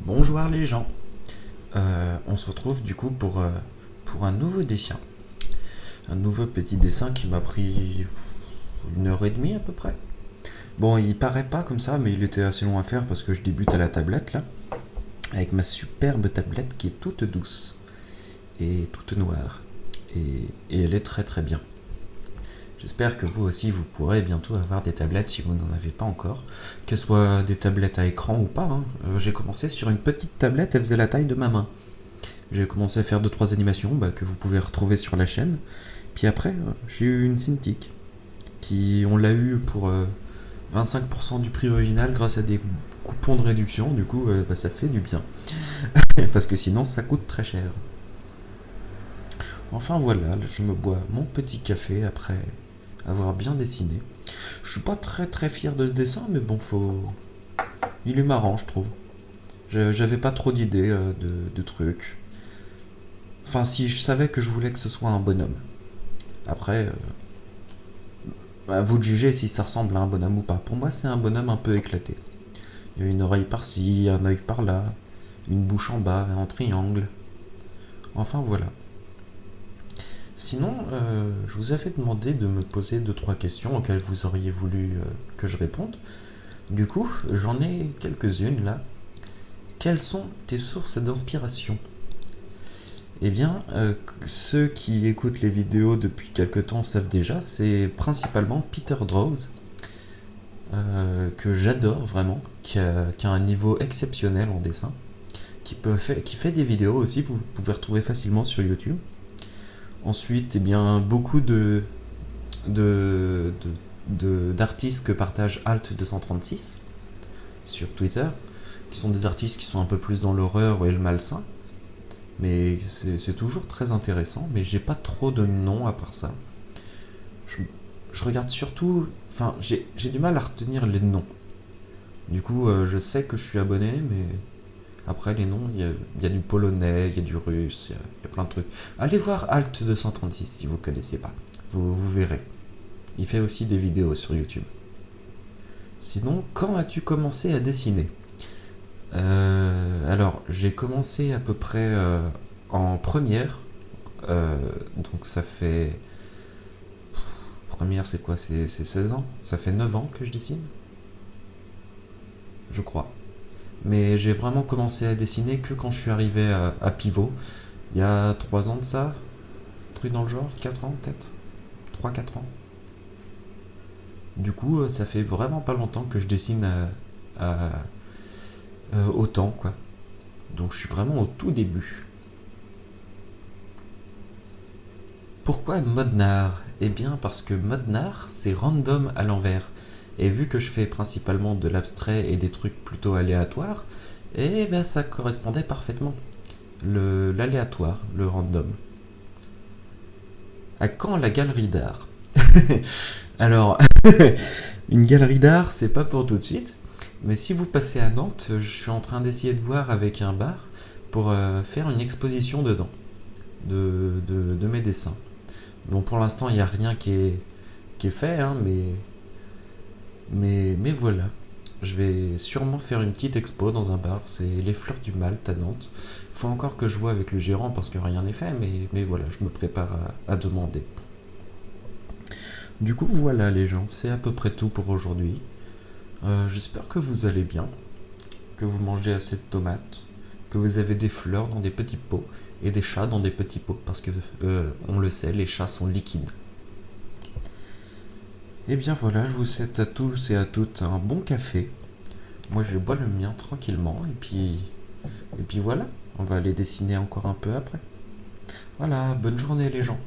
Bonjour les gens. On se retrouve du coup pour un nouveau dessin. Un nouveau petit dessin qui m'a pris 1 heure et demie à peu près. Bon, il paraît pas comme ça, mais il était assez long à faire parce que je débute à la tablette là. Avec ma superbe tablette qui est toute douce et toute noire. Et elle est très très bien. J'espère que vous aussi vous pourrez bientôt avoir des tablettes si vous n'en avez pas encore. Qu'elles soient des tablettes à écran ou pas. J'ai commencé sur une petite tablette, elle faisait la taille de ma main. J'ai commencé à faire 2-3 animations que vous pouvez retrouver sur la chaîne. Puis après, j'ai eu une Cintiq. On l'a eu pour 25% du prix original grâce à des coupons de réduction. Du coup, ça fait du bien. Parce que sinon, ça coûte très cher. Enfin voilà, je me bois mon petit café après avoir bien dessiné. Je suis pas très très fier de ce dessin, mais bon, il est marrant, je trouve. J'avais pas trop d'idées de trucs. Enfin, si je savais que je voulais que ce soit un bonhomme. Après, à vous de juger si ça ressemble à un bonhomme ou pas. Pour moi, c'est un bonhomme un peu éclaté. Il y a une oreille par-ci, un œil par-là, une bouche en bas, un triangle. Enfin voilà. Sinon, je vous avais demandé de me poser 2-3 questions auxquelles vous auriez voulu que je réponde. Du coup, j'en ai quelques-unes là. Quelles sont tes sources d'inspiration ? Eh bien, ceux qui écoutent les vidéos depuis quelque temps savent déjà, c'est principalement Peter Draws, que j'adore vraiment, qui a un niveau exceptionnel en dessin, qui fait des vidéos aussi, vous pouvez retrouver facilement sur YouTube. Ensuite, eh bien, beaucoup d'artistes que partage Alt236 sur Twitter, qui sont des artistes qui sont un peu plus dans l'horreur et le malsain. Mais c'est toujours très intéressant, mais j'ai pas trop de noms à part ça. Je regarde surtout... Enfin, j'ai du mal à retenir les noms. Du coup, je sais que je suis abonné, mais... Après, les noms, il y a du polonais, il y a du russe, il y a plein de trucs. Allez voir Alt236 si vous connaissez pas. Vous verrez. Il fait aussi des vidéos sur YouTube. Sinon, quand as-tu commencé à dessiner ? Alors, j'ai commencé à peu près en première. Donc ça fait... Première, c'est quoi ? C'est 16 ans ? Ça fait 9 ans que je dessine ? Je crois. Mais j'ai vraiment commencé à dessiner que quand je suis arrivé à Pivot. Il y a 3 ans de ça. Un truc dans le genre, 4 ans peut-être. 3-4 ans. Du coup, ça fait vraiment pas longtemps que je dessine autant, quoi. Donc je suis vraiment au tout début. Pourquoi Modnar ? Eh bien parce que Modnar, c'est random à l'envers. Et vu que je fais principalement de l'abstrait et des trucs plutôt aléatoires, eh ben ça correspondait parfaitement. L'aléatoire, le random. À quand la galerie d'art ? Alors, une galerie d'art, c'est pas pour tout de suite. Mais si vous passez à Nantes, je suis en train d'essayer de voir avec un bar pour faire une exposition dedans de mes dessins. Bon, pour l'instant, il n'y a rien qui est fait, hein, mais voilà. Je vais sûrement faire une petite expo dans un bar, c'est les Fleurs du Malte à Nantes. Faut encore que je vois avec le gérant parce que rien n'est fait, mais voilà, je me prépare à demander. Du coup, voilà les gens, c'est à peu près tout pour aujourd'hui. J'espère que vous allez bien, que vous mangez assez de tomates, que vous avez des fleurs dans des petits pots et des chats dans des petits pots, parce que, on le sait, les chats sont liquides. Et bien voilà, je vous souhaite à tous et à toutes un bon café. Moi je bois le mien tranquillement, et puis voilà, on va aller dessiner encore un peu après. Voilà, bonne journée les gens.